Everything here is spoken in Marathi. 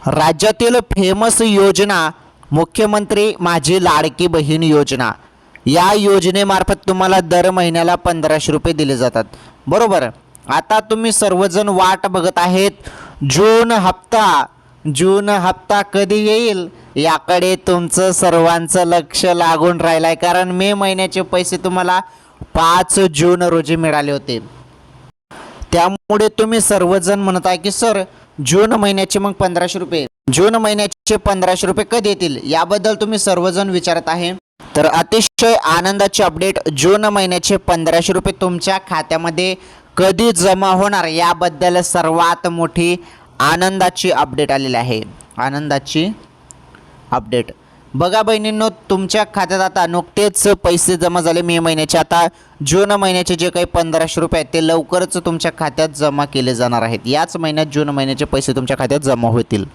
राज्यातील फेमस योजना मुख्यमंत्री माझी लाडकी बहीण योजना। या योजनेमार्फत तुम्हाला दर महिन्याला 1500 रुपये दिले जातात, बरोबर। आता तुम्ही सर्वजण वाट बघत आहेत जून हप्ता कधी येईल याकडे तुमचं सर्वांचं लक्ष लागून राहिलं आहे, कारण मे महिन्याचे पैसे तुम्हाला 5 जून रोजी मिळाले होते। त्यामुळे तुम्ही सर्वजण म्हणत आहे की सर जून महिन्याचे मग 1500 रुपये, जून महिन्याचे 1500 रुपये कधी येतील याबद्दल तुम्ही सर्वजण विचारत आहे। तर अतिशय आनंदाची अपडेट, जून महिन्याचे 1500 रुपये तुमच्या खात्यामध्ये कधी जमा होणार याबद्दल सर्वात मोठी आनंदाची अपडेट आलेली आहे। आनंदाची अपडेट बघा बहिणींनो, तुमच्या खात्यात आता नुकतेच पैसे जमा झाले मे महिन्याचे। आता जून महिन्याचे जे काही 1500 रुपये आहेत ते लवकरच तुमच्या खात्यात जमा केले जाणार आहेत। याच महिन्यात जून महिन्याचे पैसे तुमच्या खात्यात जमा होतील।